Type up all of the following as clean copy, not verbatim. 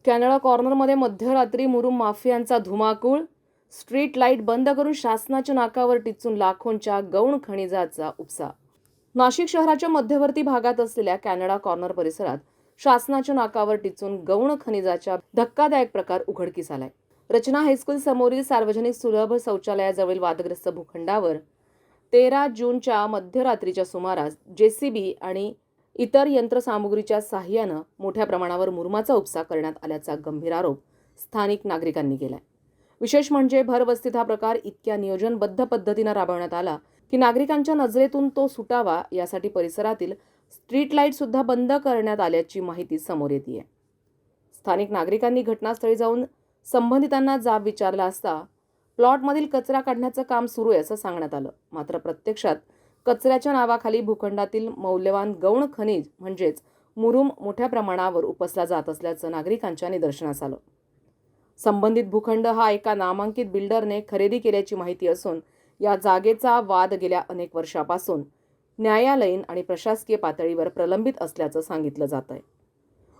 Canada कॉर्नरमध्ये मध्यरात्री मुरुम माफियांचा धुमाकूळ. Street light बंद करून शासनाच्या नाकावर टिचून लाखोंच्या गौण खनिजाचा उपसा. नाशिक शहराच्या मध्यवर्ती भागात असलेल्या कॅनडा कॉर्नर परिसरात शासनाच्या नाकावर टिचून गौण खनिजाचा धक्कादायक प्रकार उघडकीस आलाय. रचना हायस्कूल समोरील सार्वजनिक सुलभ शौचालयाजवळील वादग्रस्त भूखंडावर 13 जूनच्या मध्यरात्रीच्या सुमारास जेसीबी आणि इतर यंत्रसामुग्रीच्या साहाय्यानं मोठ्या प्रमाणावर मुरुमाचा उपसा करण्यात आल्याचा गंभीर आरोप स्थानिक नागरिकांनी केलाय. विशेष म्हणजे भरवस्तीत हा प्रकार इतक्या नियोजनबद्ध पद्धतीनं राबवण्यात आला की नागरिकांच्या नजरेतून तो सुटावा यासाठी परिसरातील स्ट्रीट लाईट सुद्धा बंद करण्यात आल्याची माहिती समोर येते. स्थानिक नागरिकांनी घटनास्थळी जाऊन संबंधितांना जाब विचारला असता प्लॉटमधील कचरा काढण्याचं काम सुरू आहे असं सांगण्यात आलं. मात्र प्रत्यक्षात कचऱ्याच्या नावाखाली भूखंडातील मौल्यवान गौण खनिज म्हणजेच मुरुम मोठ्या प्रमाणावर उपसला जात असल्याचं नागरिकांच्या निदर्शनास आलं. संबंधित भूखंड हा एका नामांकित बिल्डरने खरेदी केल्याची माहिती असून या जागेचा वाद गेल्या अनेक वर्षापासून न्यायालयीन आणि प्रशासकीय पातळीवर प्रलंबित असल्याचं सांगितलं जात आहे.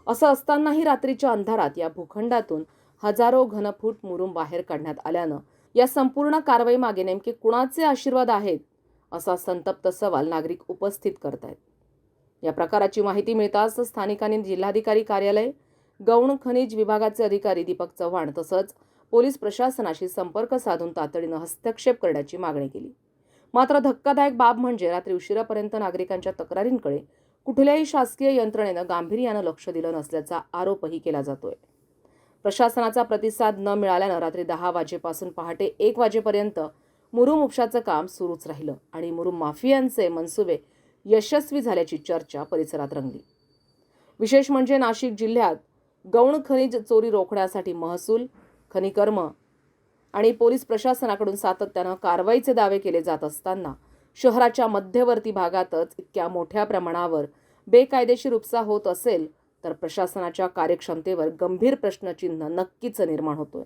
असं असतानाही रात्रीच्या अंधारात या भूखंडातून हजारो घनफूट मुरुम बाहेर काढण्यात आल्यानं या संपूर्ण कारवाईमागे नेमके कुणाचे आशीर्वाद आहेत असा संतप्त सवाल नागरिक उपस्थित करतायत. या प्रकाराची माहिती मिळताच स्थानिकांनी जिल्हाधिकारी कार्यालय, गौण खनिज विभागाचे अधिकारी दीपक चव्हाण तसंच पोलीस प्रशासनाशी संपर्क साधून तातडीनं हस्तक्षेप करण्याची मागणी केली. मात्र धक्कादायक बाब म्हणजे रात्री उशिरापर्यंत नागरिकांच्या तक्रारींकडे कुठल्याही शासकीय यंत्रणेनं गांभीर्यानं लक्ष दिलं नसल्याचा आरोपही केला जातोय. प्रशासनाचा प्रतिसाद न मिळाल्यानं रात्री 10 वाजेपासून पहाटे 1 वाजेपर्यंत मुरुम उपशाचं काम सुरूच राहिलं आणि मुरुम माफियांचे मनसुबे यशस्वी झाल्याची चर्चा परिसरात रंगली. विशेष म्हणजे नाशिक जिल्ह्यात गौण खनिज चोरी रोखण्यासाठी महसूल, खनिकर्म आणि पोलीस प्रशासनाकडून सातत्यानं कारवाईचे दावे केले जात असताना शहराच्या मध्यवर्ती भागातच इतक्या मोठ्या प्रमाणावर बेकायदेशीर उपसा होत असेल तर प्रशासनाच्या कार्यक्षमतेवर गंभीर प्रश्नचिन्ह नक्कीच निर्माण होतोय.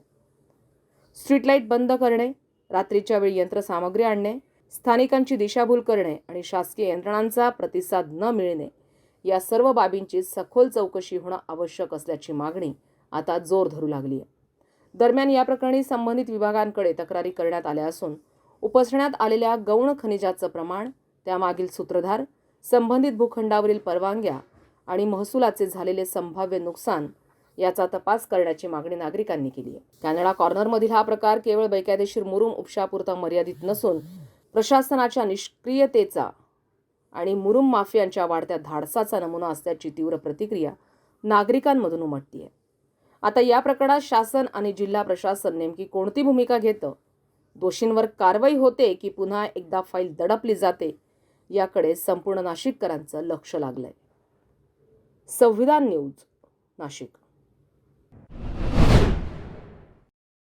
स्ट्रीट लाईट बंद करणे, रात्रीच्या वेळी यंत्रसामग्री आणणे, स्थानिकांची दिशाभूल करणे आणि शासकीय यंत्रणांचा प्रतिसाद न मिळणे या सर्व बाबींची सखोल चौकशी होणं आवश्यक असल्याची मागणी आता जोर धरू लागली आहे. दरम्यान या प्रकरणी संबंधित विभागांकडे तक्रारी करण्यात आल्या असून उपसण्यात आलेल्या गौण खनिजाचं प्रमाण, त्यामागील सूत्रधार, संबंधित भूखंडावरील परवानग्या आणि महसुलाचे झालेले संभाव्य नुकसान याचा तपास करण्याची मागणी नागरिकांनी केली आहे. कॅनडा कॉर्नरमधील हा प्रकार केवळ बेकायदेशीर मुरुम उपशापुरता मर्यादित नसून प्रशासनाच्या निष्क्रियतेचा आणि मुरुम माफियांच्या वाढत्या धाडसाचा नमुना असल्याची तीव्र प्रतिक्रिया नागरिकांमधून उमटते. आता या प्रकरणात शासन आणि जिल्हा प्रशासन नेमकी कोणती भूमिका घेतं, दोषींवर कारवाई होते की पुन्हा एकदा फाईल दडपली जाते याकडे संपूर्ण नाशिककरांचं लक्ष लागलंय. संविधान न्यूज, नाशिक.